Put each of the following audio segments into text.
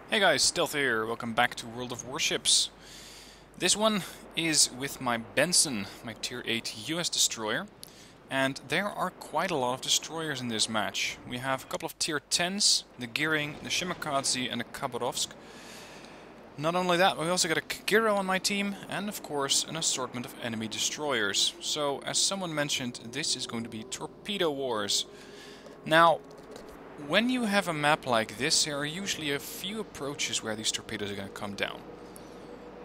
Hey guys, Stealth here. Welcome back to World of Warships. This one is with my Benson, my Tier 8 US destroyer. And there are quite a lot of destroyers in this match. We have a couple of Tier 10s, the Gearing, the Shimakaze and the Khabarovsk. Not only that, we also got a Kagero on my team, and of course an assortment of enemy destroyers. So, as someone mentioned, this is going to be Torpedo Wars. Now, when you have a map like this, there are usually a few approaches where these torpedoes are going to come down.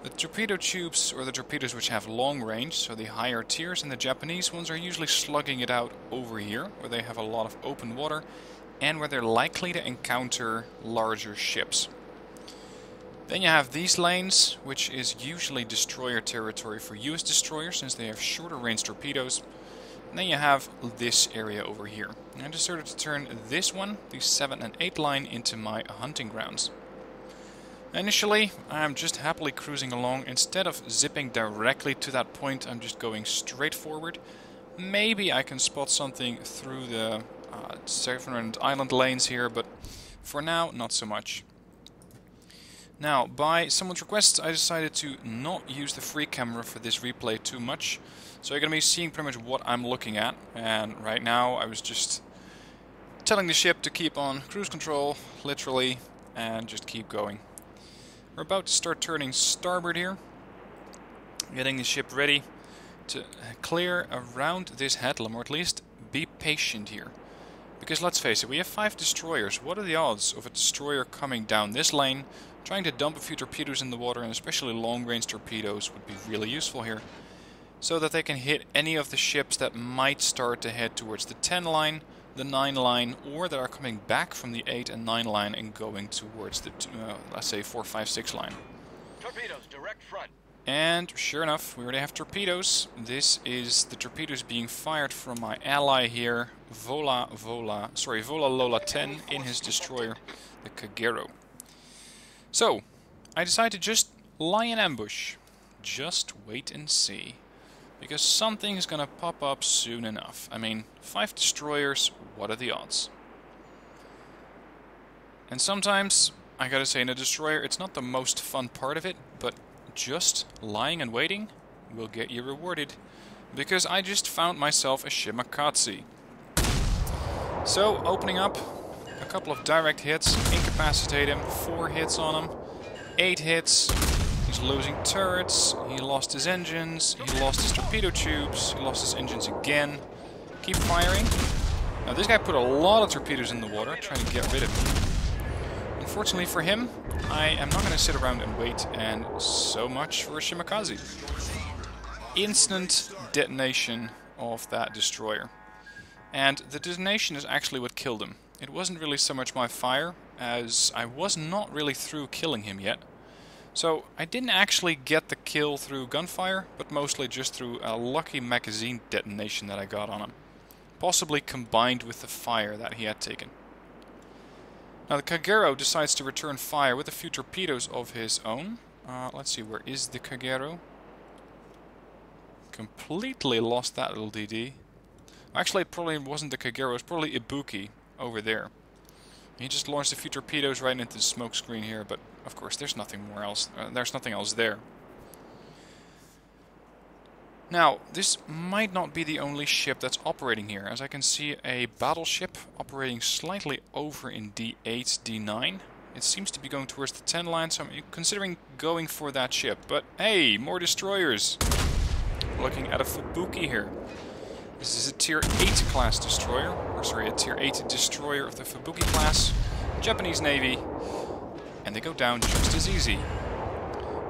The torpedo tubes, or the torpedoes which have long range, so the higher tiers, and the Japanese ones are usually slugging it out over here, where they have a lot of open water, and where they're likely to encounter larger ships. Then you have these lanes, which is usually destroyer territory for US destroyers, since they have shorter range torpedoes. And then you have this area over here. And I decided to turn this one, the 7 and 8 line, into my hunting grounds. Initially, I'm just happily cruising along. Instead of zipping directly to that point, I'm just going straight forward. Maybe I can spot something through the different island lanes here, but for now, not so much. Now, by someone's request, I decided to not use the free camera for this replay too much. So you're going to be seeing pretty much what I'm looking at, and right now I was just telling the ship to keep on cruise control, literally, and just keep going. We're about to start turning starboard here, getting the ship ready to clear around this headland, or at least be patient here. Because let's face it, we have 5 destroyers. What are the odds of a destroyer coming down this lane, trying to dump a few torpedoes in the water, and especially long-range torpedoes would be really useful here, so that they can hit any of the ships that might start to head towards the 10 line, the 9 line, or that are coming back from the 8 and 9 line and going towards the, let's say, 4, 5, 6 line. Torpedoes, direct front. And sure enough, we already have torpedoes. This is the torpedoes being fired from my ally here, Vola Lola 10, in his destroyer, the Kagero. So, I decided to just lie in ambush. Just wait and see. Because something is gonna pop up soon enough. I mean, 5 destroyers, what are the odds? And sometimes, I gotta say, in a destroyer, it's not the most fun part of it, but just lying and waiting will get you rewarded. Because I just found myself a Shimakaze. So, opening up, a couple of direct hits, incapacitate him, 4 hits on him, 8 hits. He's losing turrets, he lost his engines, he lost his torpedo tubes, he lost his engines again. Keep firing. Now this guy put a lot of torpedoes in the water, trying to get rid of him. Unfortunately for him, I am not going to sit around and wait, and so much for a Shimakaze. Instant detonation of that destroyer. And the detonation is actually what killed him. It wasn't really so much my fire, as I was not really through killing him yet. So, I didn't actually get the kill through gunfire, but mostly just through a lucky magazine detonation that I got on him. Possibly combined with the fire that he had taken. Now the Kagero decides to return fire with a few torpedoes of his own. Let's see, where is the Kagero? Completely lost that little DD. Actually, it probably wasn't the Kagero, it was probably Ibuki over there. He just launched a few torpedoes right into the smoke screen here, but of course there's nothing more else. There's nothing else there. Now, this might not be the only ship that's operating here, as I can see a battleship operating slightly over in D8, D9. It seems to be going towards the 10 line, so I'm considering going for that ship. But hey, more destroyers! Looking at a Fubuki here. This is a Tier 8 class destroyer, or sorry, a Tier 8 destroyer of the Fubuki class, Japanese Navy, and they go down just as easy.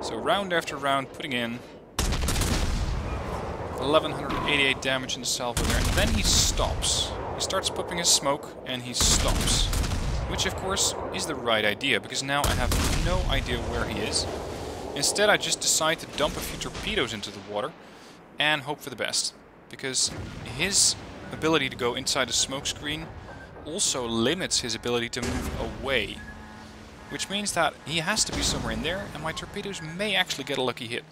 So round after round, putting in 1188 damage in the salvo there, and then he stops. He starts popping his smoke, and he stops. Which of course is the right idea, because now I have no idea where he is. Instead I just decide to dump a few torpedoes into the water, and hope for the best. Because his ability to go inside the smoke screen also limits his ability to move away. Which means that he has to be somewhere in there, and my torpedoes may actually get a lucky hit.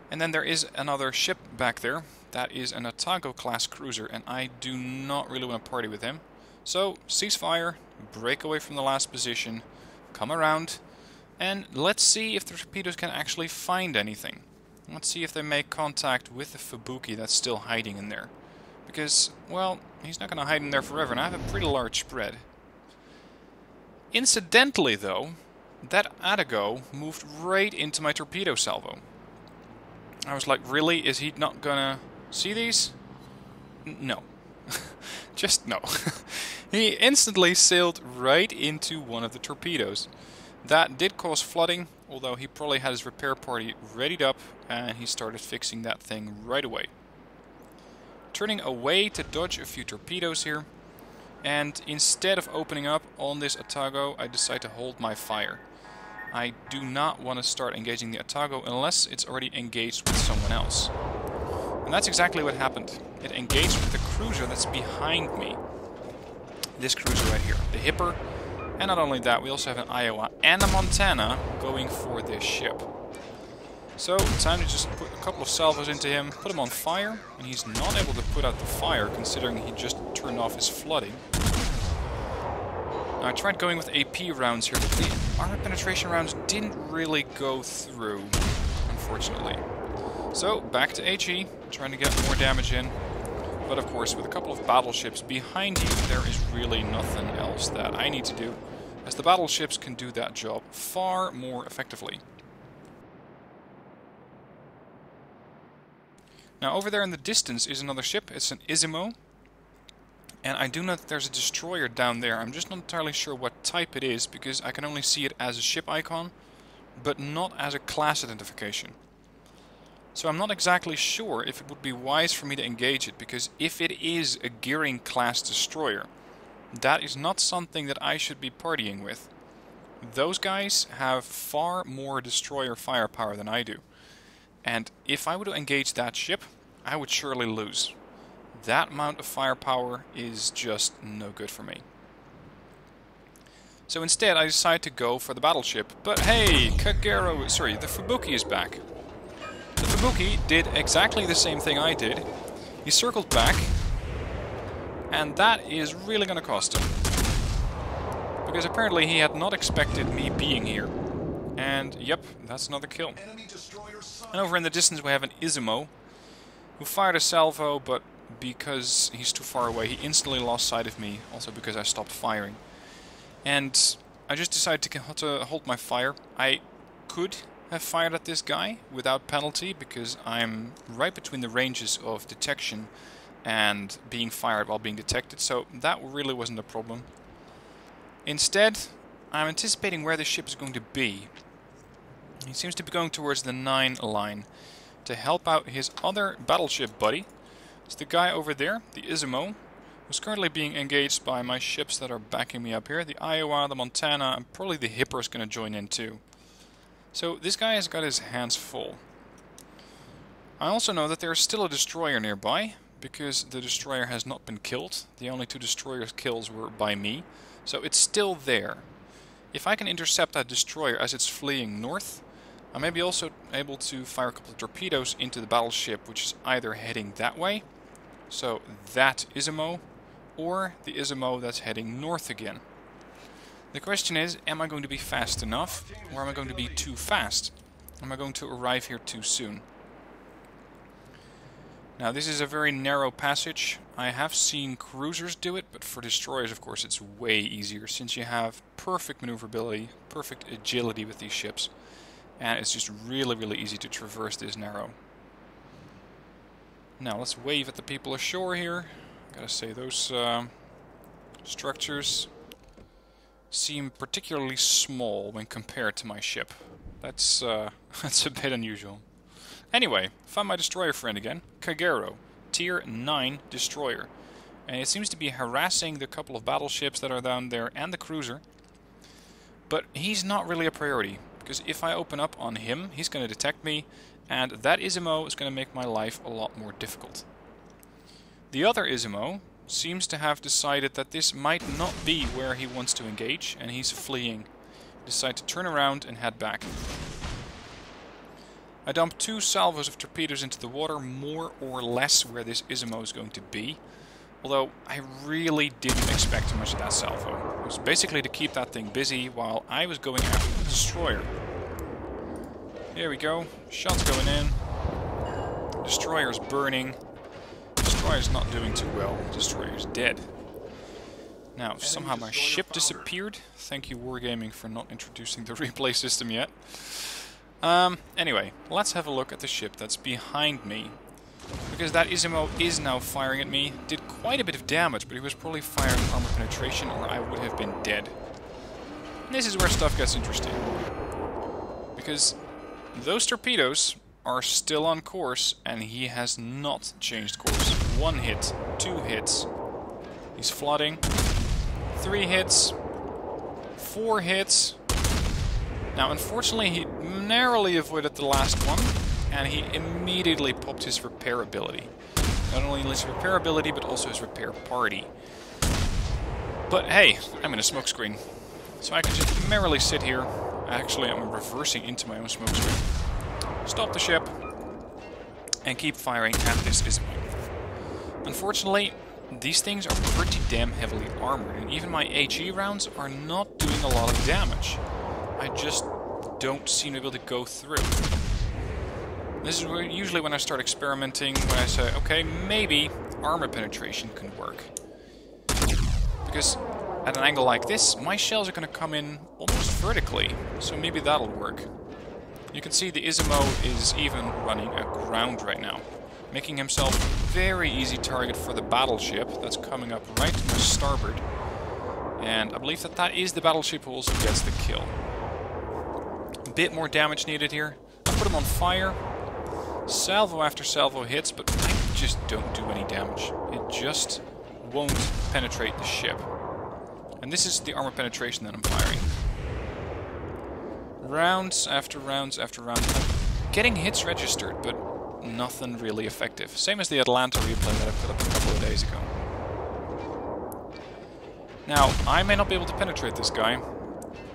And then there is another ship back there. That is an Otago class cruiser, and I do not really want to party with him. So, ceasefire, break away from the last position, come around, and let's see if the torpedoes can actually find anything. Let's see if they make contact with the Fubuki that's still hiding in there. Because, well, he's not going to hide in there forever, and I have a pretty large spread. Incidentally, though, that Atago moved right into my torpedo salvo. I was like, really? Is he not gonna see these? No. Just no. He instantly sailed right into one of the torpedoes. That did cause flooding, although he probably had his repair party readied up, and he started fixing that thing right away. Turning away to dodge a few torpedoes here, and instead of opening up on this Atago, I decide to hold my fire. I do not want to start engaging the Atago unless it's already engaged with someone else. And that's exactly what happened. It engaged with the cruiser that's behind me. This cruiser right here, the Hipper. And not only that, we also have an Iowa and a Montana going for this ship. So, time to just put a couple of salvos into him, put him on fire, and he's not able to put out the fire considering he just turned off his flooding. Now, I tried going with AP rounds here, but the armor penetration rounds didn't really go through, unfortunately. So, back to HE, trying to get more damage in. But of course, with a couple of battleships behind you, there is really nothing else that I need to do, as the battleships can do that job far more effectively. Now, over there in the distance is another ship. It's an Izumo. And I do know that there's a destroyer down there. I'm just not entirely sure what type it is, because I can only see it as a ship icon, but not as a class identification. So I'm not exactly sure if it would be wise for me to engage it, because if it is a Gearing class destroyer, that is not something that I should be partying with. Those guys have far more destroyer firepower than I do. And if I were to engage that ship, I would surely lose. That amount of firepower is just no good for me. So instead I decide to go for the battleship. But hey, the Fubuki is back. The Fubuki did exactly the same thing I did. He circled back, and that is really going to cost him. Because apparently he had not expected me being here. And yep, that's another kill. And over in the distance we have an Izumo, who fired a salvo, but because he's too far away, he instantly lost sight of me, also because I stopped firing. And I just decided to hold my fire. I could have fired at this guy without penalty, because I'm right between the ranges of detection and being fired while being detected, so that really wasn't a problem. Instead, I'm anticipating where this ship is going to be. He seems to be going towards the 9 line to help out his other battleship buddy. It's the guy over there, the Izumo, who's currently being engaged by my ships that are backing me up here. The Iowa, the Montana, and probably the Hipper is going to join in too. So this guy has got his hands full. I also know that there's still a destroyer nearby, because the destroyer has not been killed. The only 2 destroyers kills were by me, so it's still there. If I can intercept that destroyer as it's fleeing north, I may be also able to fire a couple of torpedoes into the battleship, which is either heading that way, so that Izumo, or the Izumo that's heading north again. The question is, am I going to be fast enough, or am I going to be too fast? Am I going to arrive here too soon? Now, this is a very narrow passage. I have seen cruisers do it, but for destroyers, of course, it's way easier, since you have perfect maneuverability, perfect agility with these ships, and it's just really, really easy to traverse this narrow. Now, let's wave at the people ashore here. Gotta say, those structures seem particularly small when compared to my ship. That's that's a bit unusual. Anyway, found my destroyer friend again, Kagero, Tier 9 destroyer. And it seems to be harassing the couple of battleships that are down there and the cruiser. But he's not really a priority, because if I open up on him, he's going to detect me, and that Izumo is going to make my life a lot more difficult. The other Izumo seems to have decided that this might not be where he wants to engage, and he's fleeing. Decide to turn around and head back. I dump 2 salvos of torpedoes into the water, more or less where this Izumo is going to be. Although I really didn't expect too much of that salvo. was basically to keep that thing busy while I was going after the destroyer. Here we go. Shots going in. Destroyer's burning. Destroyer's not doing too well. Destroyer's dead. Now, somehow my ship disappeared. Thank you, Wargaming, for not introducing the replay system yet. Anyway, let's have a look at the ship that's behind me. Because that Isimo is now firing at me. Did quite a bit of damage, but he was probably firing armor penetration or I would have been dead. And this is where stuff gets interesting. Because those torpedoes are still on course and he has not changed course. 1 hit, 2 hits. He's flooding. 3 hits. 4 hits. Now, unfortunately, he narrowly avoided the last one, and he immediately popped his repair ability. Not only his repair ability, but also his repair party. But hey, I'm in a smokescreen, so I can just merrily sit here. Actually, I'm reversing into my own smokescreen. Stop the ship, and keep firing at this Ismo. Unfortunately, these things are pretty damn heavily armored, and even my HE rounds are not doing a lot of damage. I just don't seem to be able to go through. This is usually when I start experimenting, when I say, okay, maybe armor penetration can work. Because at an angle like this, my shells are going to come in almost vertically, so maybe that'll work. You can see the Isimo is even running aground right now, making himself a very easy target for the battleship that's coming up right to my starboard. And I believe that that is the battleship who also gets the kill. A bit more damage needed here. I put him on fire. Salvo after salvo hits, but I just don't do any damage. It just won't penetrate the ship. And this is the armor penetration that I'm firing. Rounds after rounds after rounds. I'm getting hits registered, but nothing really effective. Same as the Atlanta replay that I put up a couple of days ago. Now, I may not be able to penetrate this guy,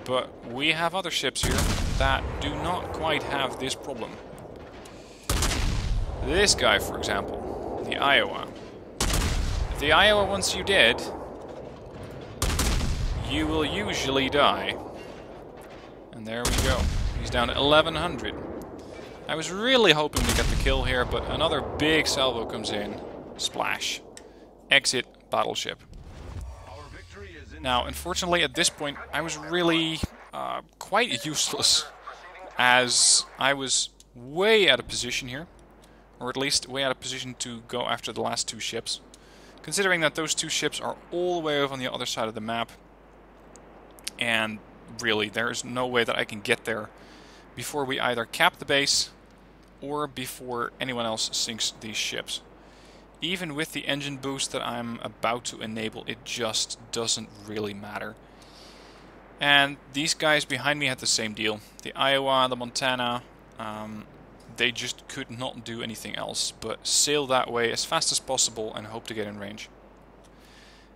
but we have other ships here that do not quite have this problem. This guy, for example, the Iowa. If the Iowa wants you dead, you will usually die. And there we go. He's down to 1100. I was really hoping to get the kill here, but another big salvo comes in. Splash. Exit battleship. Now, unfortunately, at this point, I was really quite useless, as I was way out of position here. Or at least way out of position to go after the last 2 ships. Considering that those 2 ships are all the way over on the other side of the map. And really, there's no way that I can get there before we either cap the base or before anyone else sinks these ships. Even with the engine boost that I'm about to enable, it just doesn't really matter. And these guys behind me had the same deal. The Iowa, the Montana, they just could not do anything else but sail that way as fast as possible and hope to get in range.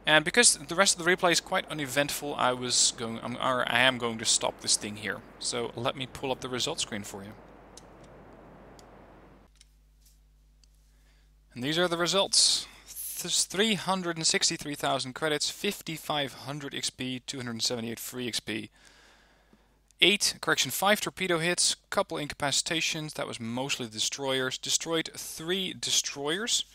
And because the rest of the replay is quite uneventful, I am going to stop this thing here. So let me pull up the result screen for you. And these are the results. There's 363,000 credits, 5,500 XP, 278 free XP. 5 torpedo hits, couple incapacitations, that was mostly the destroyers. Destroyed 3 destroyers.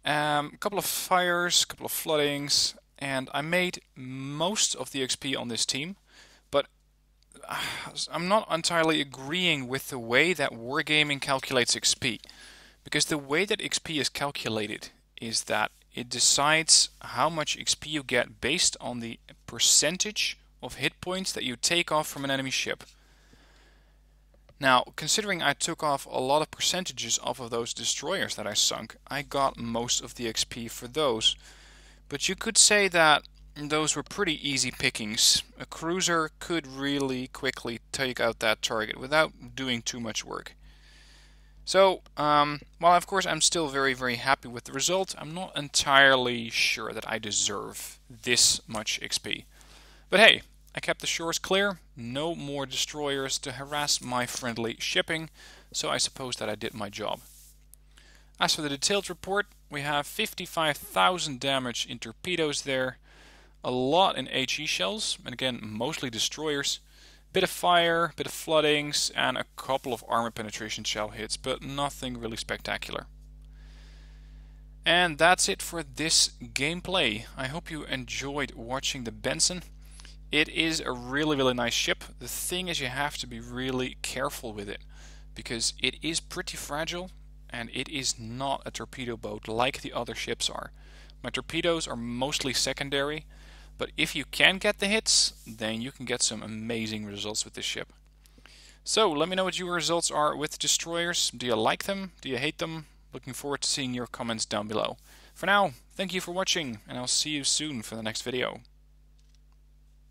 A couple of fires, a couple of floodings, and I made most of the XP on this team, but I'm not entirely agreeing with the way that Wargaming calculates XP. Because the way that XP is calculated is that it decides how much XP you get based on the percentage of hit points that you take off from an enemy ship. Now, considering I took off a lot of percentages off of those destroyers that I sunk, I got most of the XP for those. But you could say that those were pretty easy pickings. A cruiser could really quickly take out that target without doing too much work. So, while of course I'm still very, very happy with the result, I'm not entirely sure that I deserve this much XP. But hey, I kept the shores clear, no more destroyers to harass my friendly shipping, so I suppose that I did my job. As for the detailed report, we have 55,000 damage in torpedoes there, a lot in HE shells, and again, mostly destroyers. Bit of fire, bit of floodings, and a couple of armor penetration shell hits, but nothing really spectacular. And that's it for this gameplay. I hope you enjoyed watching the Benson. It is a really nice ship. The thing is, you have to be really careful with it, because it is pretty fragile, and it is not a torpedo boat like the other ships are. My torpedoes are mostly secondary, but if you can get the hits, then you can get some amazing results with this ship. So let me know what your results are with destroyers. Do you like them? Do you hate them? Looking forward to seeing your comments down below. For now, thank you for watching, and I'll see you soon for the next video.